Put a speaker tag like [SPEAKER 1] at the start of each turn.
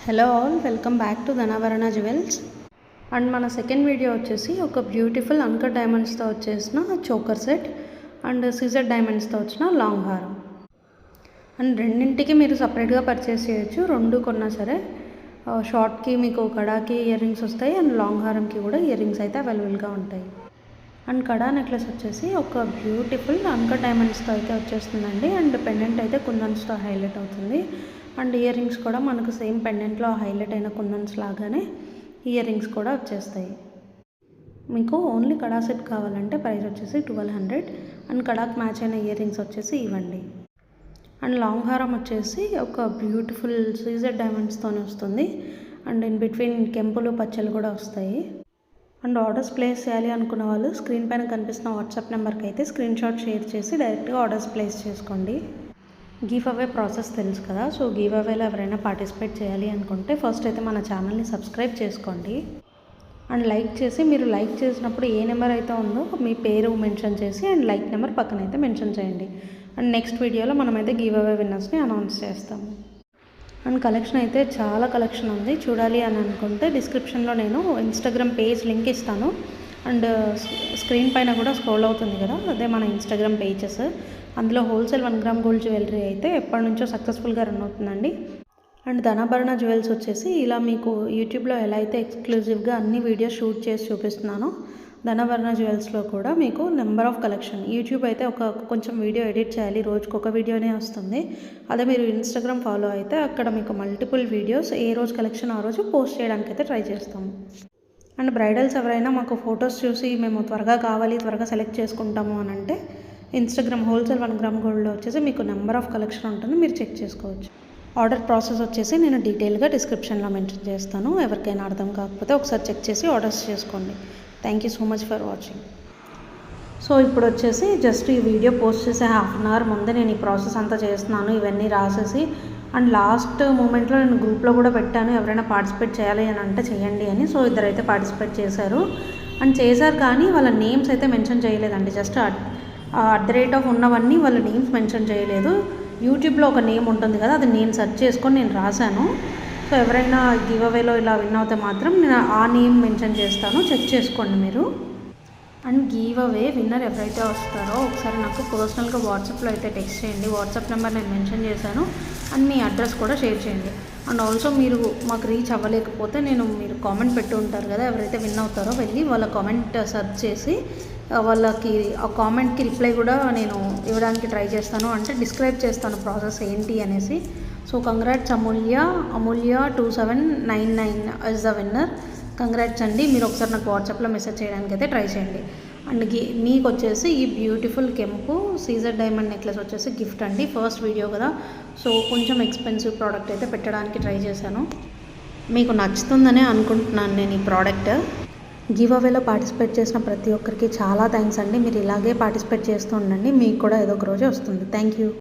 [SPEAKER 1] Hello all, welcome back to Dhanabharana jewels. And మన second video వచ్చేసి ఒక బ్యూటిఫుల్ అంకర్ డైమండ్స్తో వచ్చేసిన చోకర్ సెట్ అండ్ సీజర్ డైమండ్స్తో వచ్చిన లాంగ్ హారం. అండ్ రెండింటికి మీరు సపరేట్గా పర్చేస్ చేయొచ్చు. రెండు కొన్నా సరే షార్ట్కి మీకు కడాకి ఇయర్ రింగ్స్ వస్తాయి అండ్ లాంగ్ హారంకి కూడా ఇయర్ రింగ్స్ అయితే అవైలబుల్గా ఉంటాయి. అండ్ కడా నెక్లెస్ వచ్చేసి ఒక బ్యూటిఫుల్ అంకర్ డైమండ్స్తో అయితే వచ్చేస్తుందండి. అండ్ పెండెంట్ అయితే కుందన్స్తో హైలైట్ అవుతుంది. అండ్ ఇయర్ రింగ్స్ కూడా మనకు సేమ్ పెండెంట్లో హైలైట్ అయిన కుందన్స్ లాగానే ఇయర్ రింగ్స్ కూడా వచ్చేస్తాయి. మీకు ఓన్లీ కడా సెట్ కావాలంటే ప్రైస్ వచ్చేసి 1200 అండ్ కడాకి మ్యాచ్ అయిన ఇయర్ రింగ్స్ వచ్చేసి ఇవ్వండి. అండ్ లాంగ్ హారం వచ్చేసి ఒక బ్యూటిఫుల్ సీజర్ డైమండ్స్తోనే వస్తుంది. అండ్ ఇన్ బిట్వీన్ కెంపులు పచ్చలు కూడా వస్తాయి. అండ్ ఆర్డర్స్ ప్లేస్ చేయాలి అనుకున్న వాళ్ళు స్క్రీన్ పైన కనిపిస్తున్న వాట్సాప్ నెంబర్కి అయితే స్క్రీన్ షాట్ షేర్ చేసి డైరెక్ట్గా ఆర్డర్స్ ప్లేస్ చేసుకోండి. గివ్ అవే ప్రాసెస్ తెలుసు కదా, సో గివ్ అవేలో ఎవరైనా పార్టిసిపేట్ చేయాలి అనుకుంటే ఫస్ట్ అయితే మన ఛానల్ని సబ్స్క్రైబ్ చేసుకోండి. అండ్ లైక్ చేసి, మీరు లైక్ చేసినప్పుడు ఏ నెంబర్ అయితే ఉందో మీ పేరు మెన్షన్ చేసి అండ్ లైక్ నెంబర్ పక్కన అయితే మెన్షన్ చేయండి. అండ్ నెక్స్ట్ వీడియోలో మనమైతే గివ్ అవే విన్నర్స్ని అనౌన్స్ చేస్తాము. అండ్ కలెక్షన్ అయితే చాలా కలెక్షన్ ఉంది. చూడాలి అని అనుకుంటే డిస్క్రిప్షన్లో నేను ఇన్స్టాగ్రామ్ పేజ్ లింక్ ఇస్తాను. అండ్ స్క్రీన్ పైన కూడా స్క్రోల్ అవుతుంది కదా, అదే మన ఇన్స్టాగ్రామ్ పేజెస్. అందులో హోల్సేల్ 1 గ్రామ్ గోల్డ్ జ్యువెలరీ అయితే ఎప్పటి నుంచో సక్సెస్ఫుల్గా రన్ అవుతుందండి. అండ్ ధనాభరణ జ్యువెల్స్ వచ్చేసి ఇలా మీకు యూట్యూబ్లో ఎలా అయితే ఎక్స్క్లూజివ్గా అన్ని వీడియోస్ షూట్ చేసి చూపిస్తున్నానో, ధనాభరణ జ్యువెల్స్లో కూడా మీకు నెంబర్ ఆఫ్ కలెక్షన్. యూట్యూబ్ అయితే కొంచెం వీడియో ఎడిట్ చేయాలి, రోజుకి ఒక వీడియోనే వస్తుంది. అదే మీరు ఇన్స్టాగ్రామ్ ఫాలో అయితే అక్కడ మీకు మల్టిపుల్ వీడియోస్ ఏ రోజు కలెక్షన్ ఆ రోజు పోస్ట్ చేయడానికి అయితే ట్రై చేస్తాము. అండ్ బ్రైడల్స్ ఎవరైనా మాకు ఫొటోస్ చూసి మేము త్వరగా కావాలి, త్వరగా సెలెక్ట్ చేసుకుంటాము అని అంటే ఇన్స్టాగ్రామ్ హోల్సేల్ 1 గ్రామ్ గోల్డ్లో వచ్చేసి మీకు నెంబర్ ఆఫ్ కలెక్షన్ ఉంటుంది, మీరు చెక్ చేసుకోవచ్చు. ఆర్డర్ ప్రాసెస్ వచ్చేసి నేను డీటెయిల్గా డిస్క్రిప్షన్లో మెన్షన్ చేస్తాను. ఎవరికైనా అర్థం కాకపోతే ఒకసారి చెక్ చేసి ఆర్డర్స్ చేసుకోండి. Thank you so much for watching. So ఇప్పుడు వచ్చేసి జస్ట్ ఈ వీడియో పోస్ట్ చేసే హాఫ్ అన్ అవర్ ముందే నేను ఈ ప్రాసెస్ అంతా చేస్తున్నాను, ఇవన్నీ రాసేసి. అండ్ లాస్ట్ మూమెంట్లో నేను గ్రూప్లో కూడా పెట్టాను, ఎవరైనా పార్టిసిపేట్ చేయాలి అని అంటే చేయండి అని. సో ఇద్దరైతే పార్టిసిపేట్ చేశారు. అండ్ చేశారు కానీ వాళ్ళ నేమ్స్ అయితే మెన్షన్ చేయలేదండి. జస్ట్ @ ఉన్నవన్నీ వాళ్ళ నేమ్స్ మెన్షన్ చేయలేదు. యూట్యూబ్లో ఒక నేమ్ ఉంటుంది కదా, అది నేను సెర్చ్ చేసుకొని నేను రాశాను. సో ఎవరైనా గివ్ అవేలో ఇలా విన్ అవుతే మాత్రం నేను ఆ నేమ్ మెన్షన్ చేస్తాను, చెక్ చేసుకోండి మీరు. అండ్ గివ్ అవే విన్నర్ ఎవరైతే వస్తారో ఒకసారి నాకు పర్సనల్గా వాట్సాప్లో అయితే టెక్స్ట్ చేయండి. వాట్సాప్ నెంబర్ నేను మెన్షన్ చేశాను. అండ్ మీ అడ్రస్ కూడా షేర్ చేయండి. అండ్ ఆల్సో మీరు మాకు రీచ్ అవ్వలేకపోతే మీరు కామెంట్ పెట్టి ఉంటారు కదా, ఎవరైతే విన్ అవుతారో వెళ్ళి వాళ్ళ కామెంట్ సెర్చ్ చేసి వాళ్ళకి ఆ కామెంట్కి రిప్లై కూడా నేను ఇవ్వడానికి ట్రై చేస్తాను. అంటే డిస్క్రైబ్ చేస్తాను ప్రాసెస్ ఏంటి అనేసి. So congrats Amulya 2799 is the winner. Congrats అండి. మీరు ఒకసారి నాకు వాట్సాప్లో మెసేజ్ చేయడానికి అయితే ట్రై చేయండి. అండ్ మీకు వచ్చేసి ఈ బ్యూటిఫుల్ కెంపు సీజర్ డైమండ్ నెక్లెస్ వచ్చేసి గిఫ్ట్ అండి. ఫస్ట్ వీడియో కదా, సో కొంచెం ఎక్స్పెన్సివ్ ప్రోడక్ట్ అయితే పెట్టడానికి ట్రై చేశాను. మీకు నచ్చుతుందనే అనుకుంటున్నాను నేను ఈ ప్రోడక్ట్. గివ్ అవేలో పార్టిసిపేట్ చేసిన ప్రతి ఒక్కరికి చాలా థ్యాంక్స్ అండి. మీరు ఇలాగే పార్టిసిపేట్ చేస్తూ ఉండండి, మీకు కూడా ఏదో ఒక రోజు వస్తుంది. Thank you.